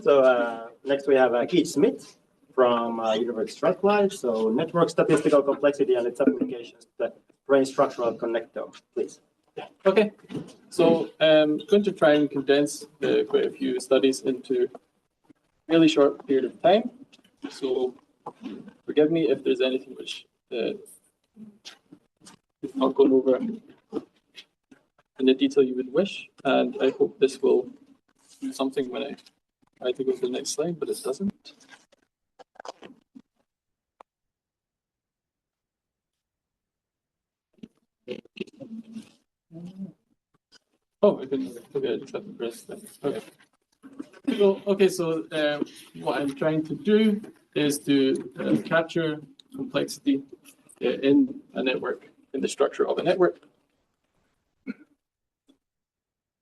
So next we have Keith Smith from University of Strathclyde. So network statistical complexity and its applications to the brain structural connectome, please. Okay, so I'm going to try and condense quite a few studies into a really short period of time. So forgive me if there's anything which is not gone over in the detail you would wish, and I hope this will do something when I try to go to the next slide, but it doesn't. Oh, okay, I just have to press that. Okay. So what I'm trying to do is to capture complexity in a network, in the structure of a network.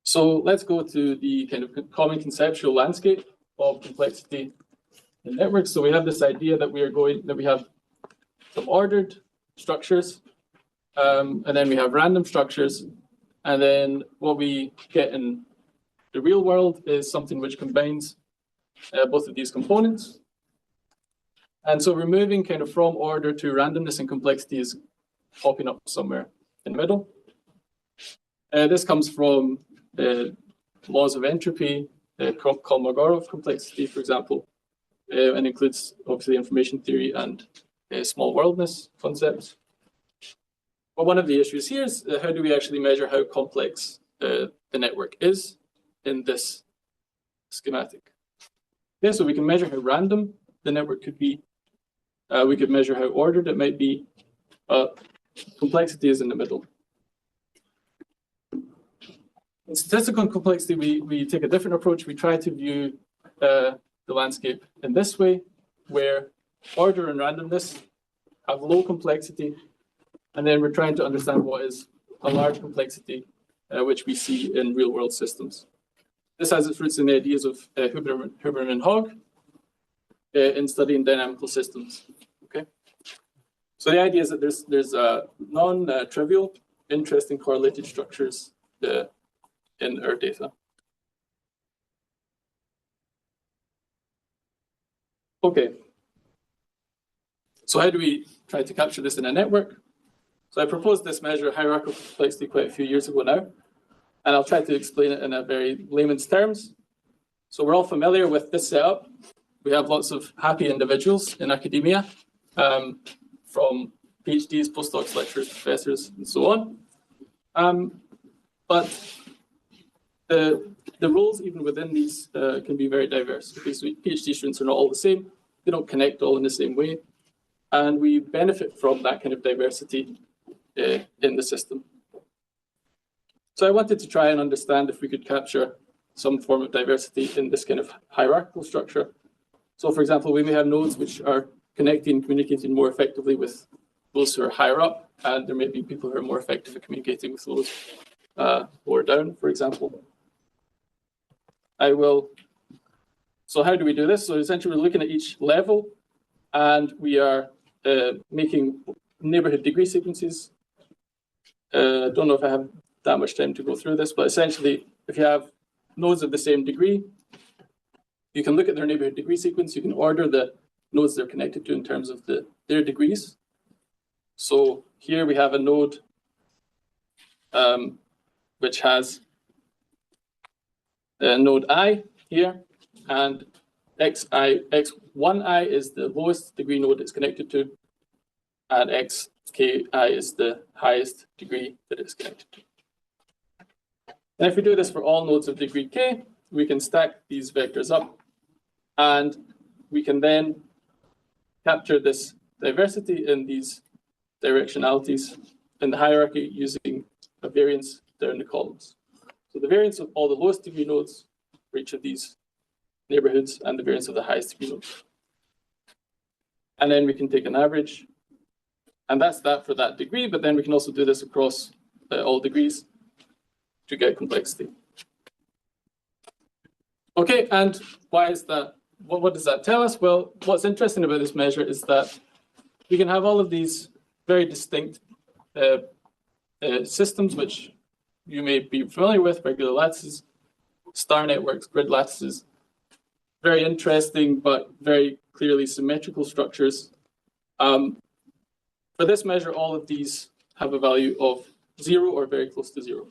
So let's go to the kind of common conceptual landscape of complexity in networks. So we have this idea that we have some ordered structures, and then we have random structures, and then what we get in the real world is something which combines both of these components. And so we're moving kind of from order to randomness, and complexity is popping up somewhere in the middle. This comes from the laws of entropy, Kolmogorov complexity, for example, and includes obviously information theory and small worldness concepts. But one of the issues here is how do we actually measure how complex the network is in this schematic? Okay, so we can measure how random the network could be. We could measure how ordered it might be. Complexity is in the middle. In statistical complexity, we take a different approach. We try to view the landscape in this way, where order and randomness have low complexity, and then we're trying to understand what is a large complexity, which we see in real-world systems. This has its roots in the ideas of Huberman and Hogg in studying dynamical systems. Okay, so the idea is that there's non-trivial, interesting correlated structures in our data. Okay, so how do we try to capture this in a network? So I proposed this measure of hierarchical complexity quite a few years ago now, and I'll try to explain it in a very layman's terms. So we're all familiar with this setup. We have lots of happy individuals in academia, from PhDs, postdocs, lecturers, professors, and so on. But the roles even within these can be very diverse. Because PhD students are not all the same. They don't connect all in the same way. And we benefit from that kind of diversity in the system. So I wanted to try and understand if we could capture some form of diversity in this kind of hierarchical structure. So for example, we may have nodes which are connecting and communicating more effectively with those who are higher up, and there may be people who are more effective at communicating with those lower down, for example. So how do we do this? So essentially we're looking at each level, and we are making neighborhood degree sequences. I don't know if I have that much time to go through this, but essentially, if you have nodes of the same degree, you can look at their neighborhood degree sequence. You can order the nodes they're connected to in terms of their degrees. So here we have a node which has node I here, and x1i is the lowest degree node it's connected to, and xki is the highest degree that it's connected to. And if we do this for all nodes of degree k, we can stack these vectors up, and we can then capture this diversity in these directionalities in the hierarchy using a variance down the columns. So the variance of all the lowest degree nodes for each of these neighborhoods, and the variance of the highest degree nodes. And then we can take an average, and that's that for that degree, but then we can also do this across all degrees to get complexity. Okay, and why is that? What does that tell us? Well, what's interesting about this measure is that we can have all of these very distinct systems, which you may be familiar with, regular lattices, star networks, grid lattices, very interesting but very clearly symmetrical structures. For this measure, all of these have a value of 0 or very close to 0.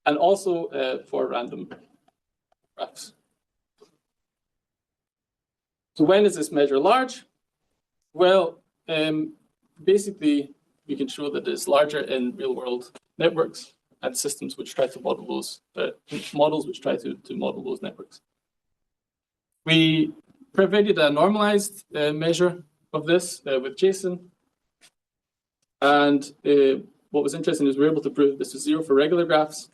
And also for random graphs. So when is this measure large? Well, basically, we can show that it's larger in real-world networks and systems which try to model those, models which try to model those networks. We provided a normalized measure of this with JSON. And what was interesting is we were able to prove this was 0 for regular graphs.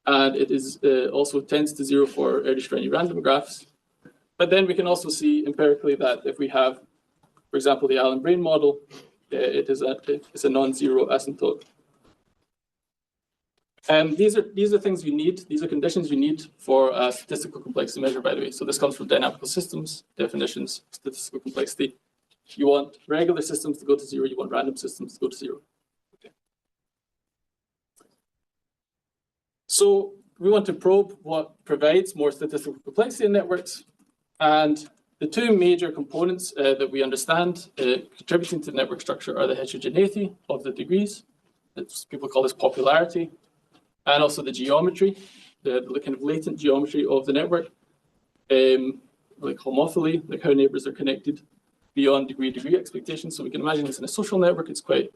And it is also tends to 0 for Erdős-Rényi random graphs. But then we can also see empirically that if we have, for example, the Allen Brain model, it is a non-zero asymptote. And these are things you need. These are conditions you need for a statistical complexity measure, by the way. So this comes from dynamical systems definitions, statistical complexity. You want regular systems to go to 0. You want random systems to go to 0. Okay. So we want to probe what provides more statistical complexity in networks. And the two major components that we understand contributing to the network structure are the heterogeneity of the degrees. People call this popularity. And also the geometry, the kind of latent geometry of the network, like homophily, like how neighbors are connected beyond degree expectations. So we can imagine this in a social network. It's quite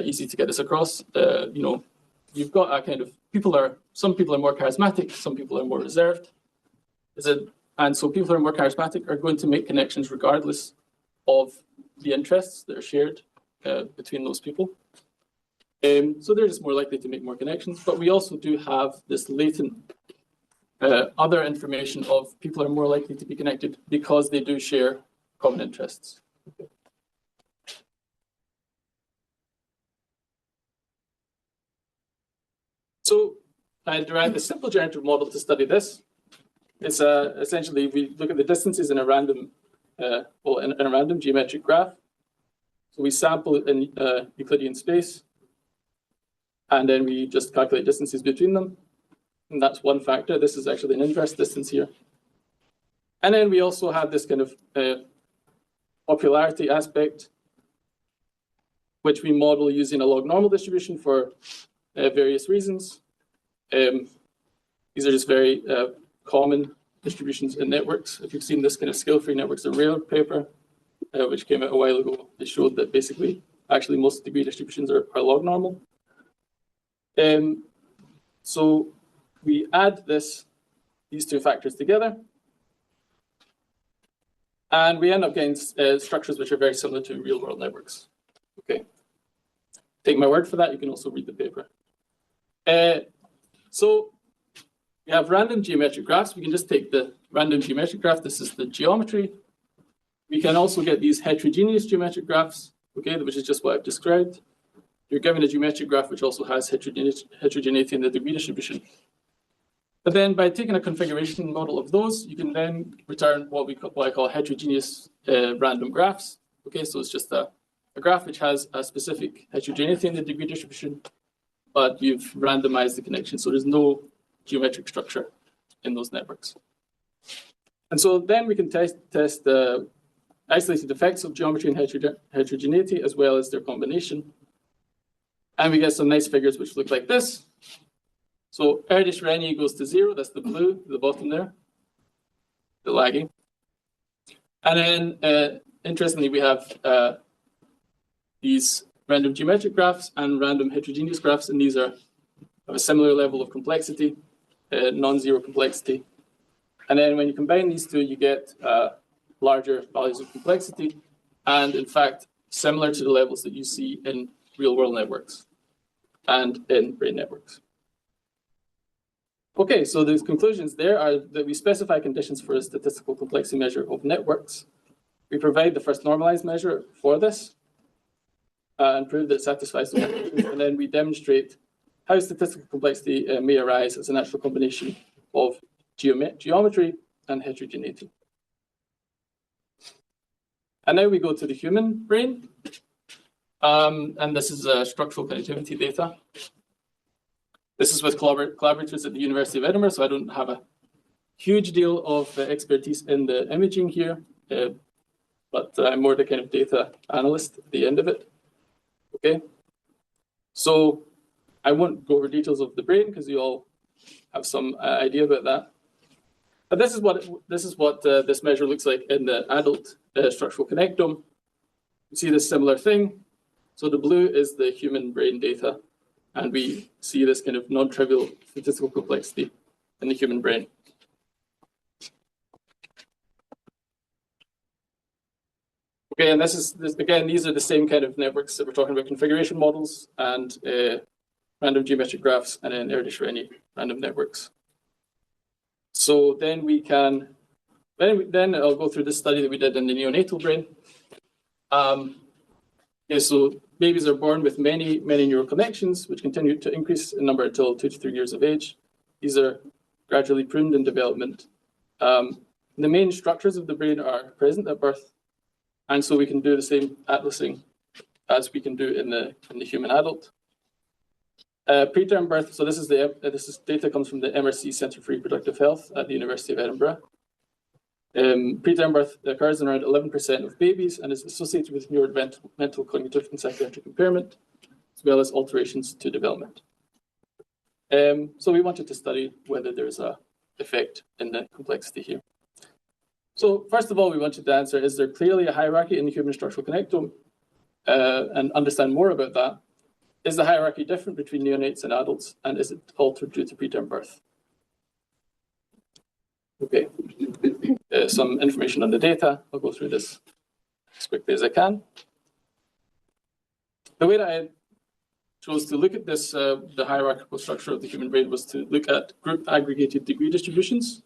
easy to get this across. You know, you've got a kind of some people are more charismatic, some people are more reserved. And so people who are more charismatic are going to make connections regardless of the interests that are shared between those people. So they're just more likely to make more connections. But we also do have this latent other information of people are more likely to be connected because they do share common interests. Okay. So I derived a simple generative model to study this. It's essentially we look at the distances in a random, in a random geometric graph. So we sample in Euclidean space, and then we just calculate distances between them, and that's one factor. This is actually an inverse distance here, and then we also have this kind of popularity aspect, which we model using a log normal distribution for various reasons. These are just very common distributions in networks. If you've seen this kind of scale-free networks, the Rare paper, which came out a while ago, it showed that basically, actually most degree distributions are log normal. So we add these two factors together, and we end up getting structures which are very similar to real-world networks. Okay, take my word for that. You can also read the paper. So we have random geometric graphs. We can just take the random geometric graph. This is the geometry. We can also get these heterogeneous geometric graphs, okay, which is just what I've described. You're given a geometric graph which also has heterogeneity in the degree distribution. But then by taking a configuration model of those, you can then return what I call heterogeneous random graphs. Okay, so it's just a graph which has a specific heterogeneity in the degree distribution, but you've randomized the connection. So there's no geometric structure in those networks. And so then we can test the isolated effects of geometry and heterogeneity as well as their combination. And we get some nice figures which look like this. So Erdős-Rényi goes to 0, that's the blue, the bottom there, the lagging. And then, interestingly, we have these random geometric graphs and random heterogeneous graphs, and these are of a similar level of complexity, non-zero complexity. And then when you combine these two, you get larger values of complexity, and in fact, similar to the levels that you see in real-world networks and in brain networks. Okay, so the conclusions there are that we specify conditions for a statistical complexity measure of networks. We provide the first normalized measure for this and prove that it satisfies the conditions, and then we demonstrate how statistical complexity may arise as a natural combination of geometry and heterogeneity. And now we go to the human brain, and this is structural connectivity data. This is with collaborators at the University of Edinburgh, so I don't have a huge deal of expertise in the imaging here, but I'm more the kind of data analyst at the end of it. Okay, so I won't go over details of the brain because you all have some idea about that. But this is what this measure looks like in the adult structural connectome. You see this similar thing. So the blue is the human brain data, and we see this kind of non-trivial statistical complexity in the human brain. Okay, and again, these are the same kind of networks that we're talking about: configuration models and random geometric graphs, and then Erdős-Rényi random networks. So then we can, then I'll go through this study that we did in the neonatal brain. So babies are born with many neural connections, which continue to increase in number until 2 to 3 years of age. These are gradually pruned in development. The main structures of the brain are present at birth, and so we can do the same atlasing as we can do in the human adult. Preterm birth. So this is data comes from the MRC Centre for Reproductive Health at the University of Edinburgh. Preterm birth occurs in around 11% of babies and is associated with neurodevelopmental, cognitive, and psychiatric impairment, as well as alterations to development. So we wanted to study whether there's an effect in the complexity here. So first of all, we wanted to answer, is there clearly a hierarchy in the human structural connectome? And understand more about that. Is the hierarchy different between neonates and adults, and is it altered due to preterm birth? Okay, some information on the data. I'll go through this as quickly as I can. The way that I chose to look at this, the hierarchical structure of the human brain, was to look at group aggregated degree distributions.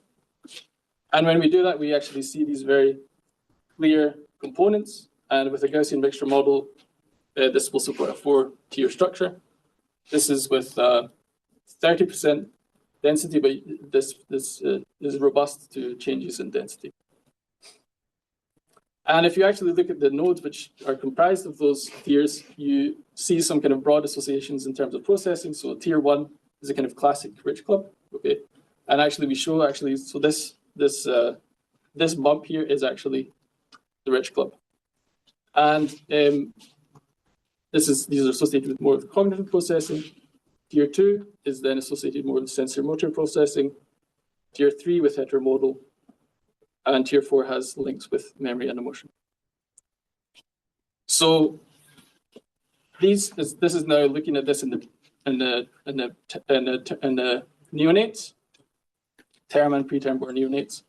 And when we do that, we actually see these very clear components. And with a Gaussian mixture model, this will support a 4-tier structure. This is with 30% density, but this is robust to changes in density. And if you actually look at the nodes which are comprised of those tiers, you see some kind of broad associations in terms of processing. So tier 1 is a kind of classic rich club, okay? And actually we show so this bump here is actually the rich club. And these are associated with more of cognitive processing. Tier 2 is then associated more with sensory-motor processing. Tier 3 with heteromodal, and Tier 4 has links with memory and emotion. So this is now looking at this in the neonates, term and preterm born neonates,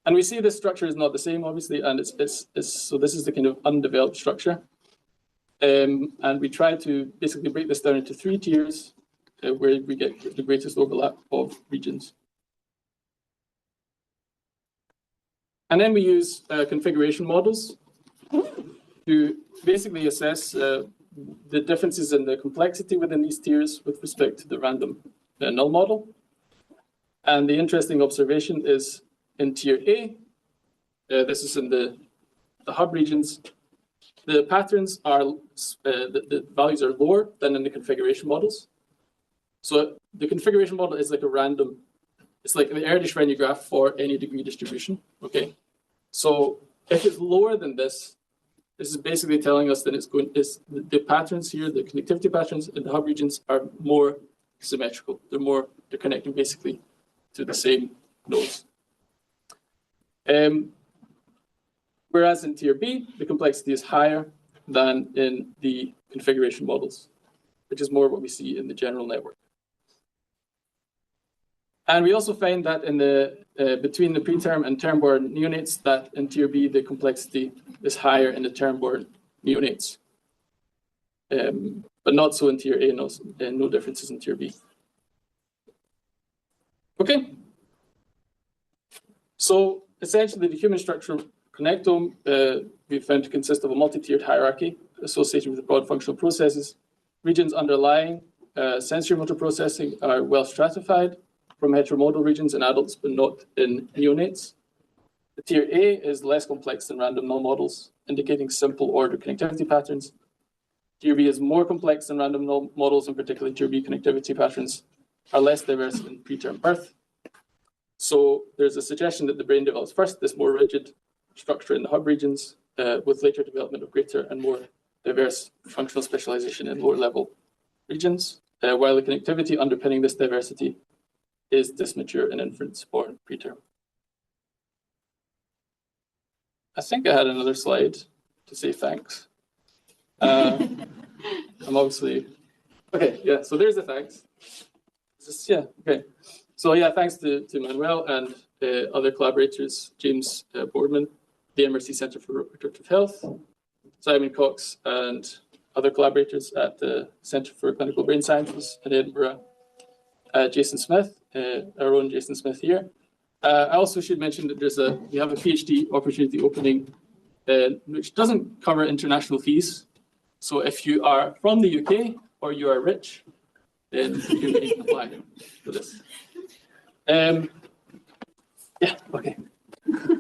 and we see this structure is not the same, obviously, and so this is the kind of undeveloped structure. And we try to basically break this down into 3 tiers where we get the greatest overlap of regions. And then we use configuration models to basically assess the differences in the complexity within these tiers with respect to the random null model. And the interesting observation is in tier A, this is in the hub regions, the patterns are, the values are lower than in the configuration models. So the configuration model is like a random, it's like the Erdős-Rényi graph for any degree distribution, okay? So if it's lower than this is basically telling us that the patterns here, the connectivity patterns in the hub regions are more symmetrical. They're connecting basically to the same nodes. Whereas in tier B, the complexity is higher than in the configuration models, which is more what we see in the general network. And we also find that in between the preterm and term-born neonates, that in tier B, the complexity is higher in the term-born neonates. But not so in tier A, no differences in tier B. Okay. So essentially, the human structural connectome we found to consist of a multi-tiered hierarchy associated with broad functional processes. Regions underlying sensory motor processing are well stratified from heteromodal regions in adults, but not in neonates. The tier A is less complex than random null models, indicating simple order connectivity patterns. Tier B is more complex than random null models, and particularly tier B connectivity patterns are less diverse in preterm birth. So there's a suggestion that the brain develops first this more rigid structure in the hub regions, with later development of greater and more diverse functional specialization in lower level regions, while the connectivity underpinning this diversity is mature in inference or preterm. I think I had another slide to say thanks. I'm obviously, okay, yeah, so there's the thanks. Yeah, okay. So yeah, thanks to Manuel and other collaborators, James Boardman, the MRC Centre for Reproductive Health, Simon Cox and other collaborators at the Centre for Clinical Brain Sciences in Edinburgh, Jason Smith, our own Jason Smith here. I also should mention that we have a PhD opportunity opening, which doesn't cover international fees. So if you are from the UK or you are rich, then you can apply for this. Yeah, okay.